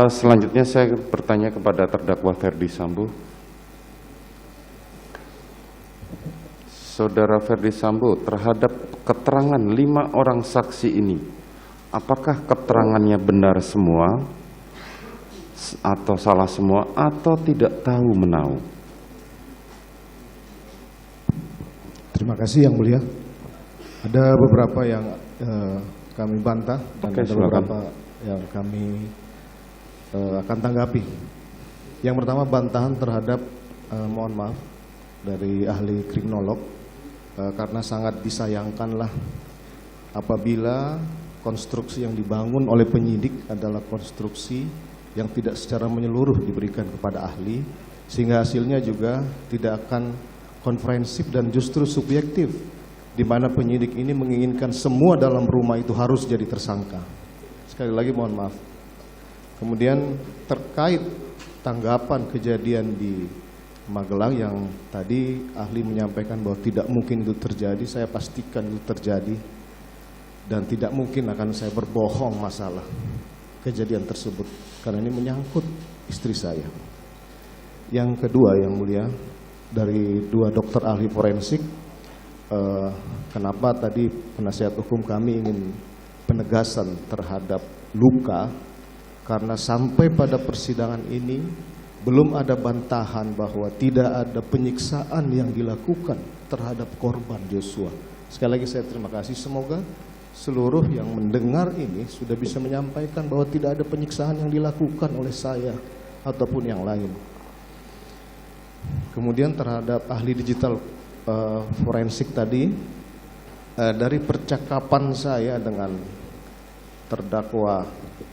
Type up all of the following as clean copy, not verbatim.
Selanjutnya saya bertanya kepada terdakwa Ferdi Sambo. Saudara Ferdi Sambo, terhadap keterangan 5 orang saksi ini, apakah keterangannya benar semua atau salah semua atau tidak tahu menahu? Terima kasih Yang Mulia. Ada beberapa yang kami bantah dan ada beberapa yang kami akan tanggapi. Yang pertama, bantahan terhadap mohon maaf dari ahli kriminolog, karena sangat disayangkanlah apabila konstruksi yang dibangun oleh penyidik adalah konstruksi yang tidak secara menyeluruh diberikan kepada ahli, sehingga hasilnya juga tidak akan konferensif dan justru subjektif, di mana penyidik ini menginginkan semua dalam rumah itu harus jadi tersangka. Sekali lagi mohon maaf. Kemudian terkait tanggapan kejadian di Magelang yang tadi ahli menyampaikan bahwa tidak mungkin itu terjadi, saya pastikan itu terjadi dan tidak mungkin akan saya berbohong masalah kejadian tersebut karena ini menyangkut istri saya. Yang kedua Yang Mulia, dari 2 dokter ahli forensik, kenapa tadi penasihat hukum kami ingin penegasan terhadap luka, karena sampai pada persidangan ini belum ada bantahan bahwa tidak ada penyiksaan yang dilakukan terhadap korban Joshua. Sekali lagi saya terima kasih, semoga seluruh yang mendengar ini sudah bisa menyampaikan bahwa tidak ada penyiksaan yang dilakukan oleh saya ataupun yang lain. Kemudian terhadap ahli digital forensik tadi, dari percakapan saya dengan terdakwa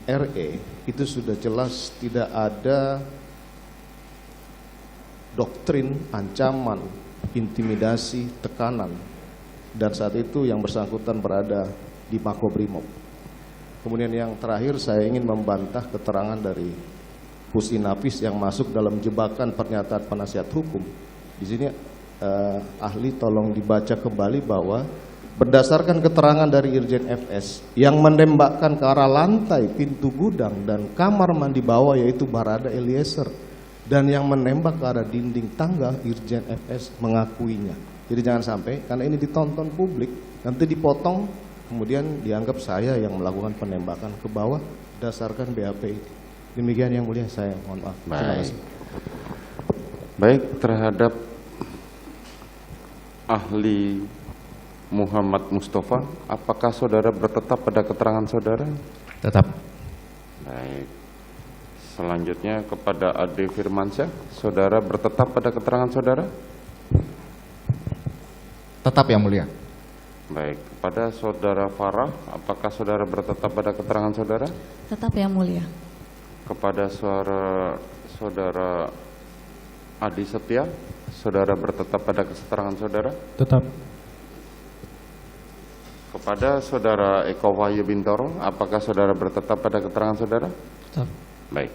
RE itu sudah jelas tidak ada doktrin, ancaman, intimidasi, tekanan, dan saat itu yang bersangkutan berada di Makobrimob. Kemudian yang terakhir saya ingin membantah keterangan dari Pusinapis yang masuk dalam jebakan pernyataan penasihat hukum. Di sini ahli tolong dibaca kembali bahwa berdasarkan keterangan dari Irjen FS yang menembakkan ke arah lantai pintu gudang dan kamar mandi bawah yaitu Barada Eliezer, dan yang menembak ke arah dinding tangga Irjen FS mengakuinya. Jadi jangan sampai karena ini ditonton publik nanti dipotong kemudian dianggap saya yang melakukan penembakan ke bawah berdasarkan BAP itu. Demikian Yang Mulia, saya mohon maaf. Terima kasih. Baik, terhadap ahli Muhammad Mustafa, apakah saudara bertetap pada keterangan saudara? Tetap. Baik. Selanjutnya kepada Ade Firmansyah, saudara bertetap pada keterangan saudara? Tetap Yang Mulia. Baik. Kepada saudara Farah, apakah saudara bertetap pada keterangan saudara? Tetap Yang Mulia. Kepada saudara Adi Setia, saudara bertetap pada keterangan saudara? Tetap. Kepada saudara Eko Wahyu Bintoro, apakah saudara bertetap pada keterangan saudara? Tetap. Baik.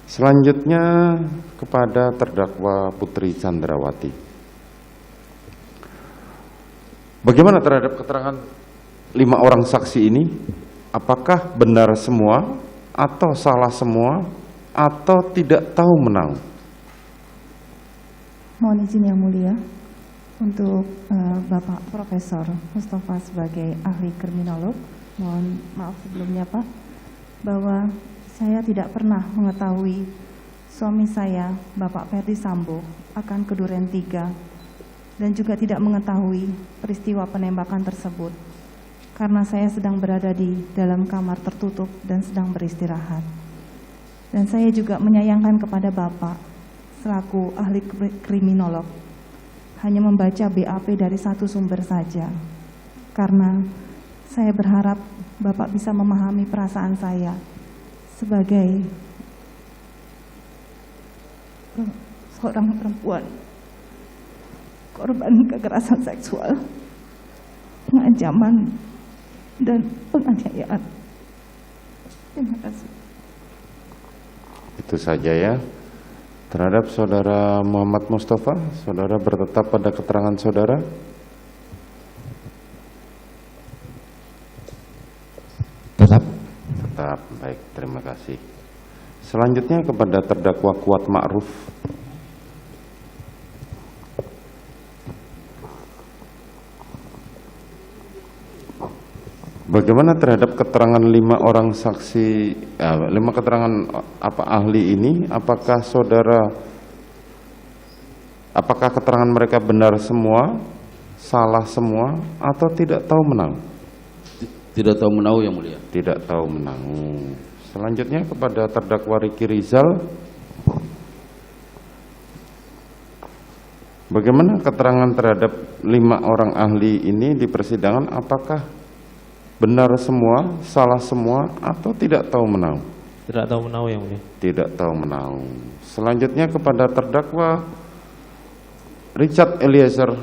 Selanjutnya kepada terdakwa Putri Chandrawati. Bagaimana terhadap keterangan 5 orang saksi ini? Apakah benar semua atau salah semua atau tidak tahu menahu? Mohon izin Yang Mulia untuk Bapak Profesor Mustafa sebagai ahli kriminolog, mohon maaf sebelumnya Pak, bahwa saya tidak pernah mengetahui suami saya, Bapak Ferdi Sambo, akan ke Duren 3 dan juga tidak mengetahui peristiwa penembakan tersebut karena saya sedang berada di dalam kamar tertutup dan sedang beristirahat. Dan saya juga menyayangkan kepada Bapak selaku ahli kriminolog hanya membaca BAP dari satu sumber saja, karena saya berharap Bapak bisa memahami perasaan saya sebagai seorang perempuan korban kekerasan seksual, pengancaman, dan penganiayaan. Terima kasih. Itu saja ya. Terhadap saudara Muhammad Mustafa, saudara bertetap pada keterangan saudara? Tetap. Tetap. Baik, terima kasih. Selanjutnya kepada terdakwa Kuat Ma'ruf. Bagaimana terhadap keterangan 5 orang saksi, 5 keterangan ahli ini? Apakah keterangan mereka benar semua, salah semua, atau tidak tahu menau? Tidak tahu menau, Yang Mulia. Tidak tahu menau. Selanjutnya kepada terdakwa Ricky Rizal. Bagaimana keterangan terhadap 5 orang ahli ini di persidangan? Apakah benar semua, salah semua, atau tidak tahu menau? Tidak tahu menau, Yang Mulia. Tidak tahu menau. Selanjutnya kepada terdakwa Richard Eliezer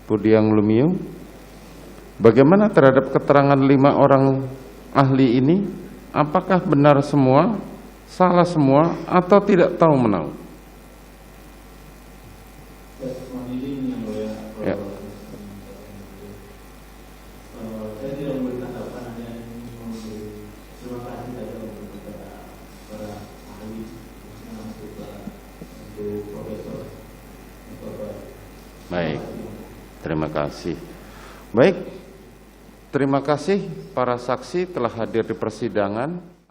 Budiang Lumiu. Bagaimana terhadap keterangan 5 orang ahli ini? Apakah benar semua, salah semua, atau tidak tahu menau? Ya. Baik, terima kasih. Baik, terima kasih para saksi telah hadir di persidangan.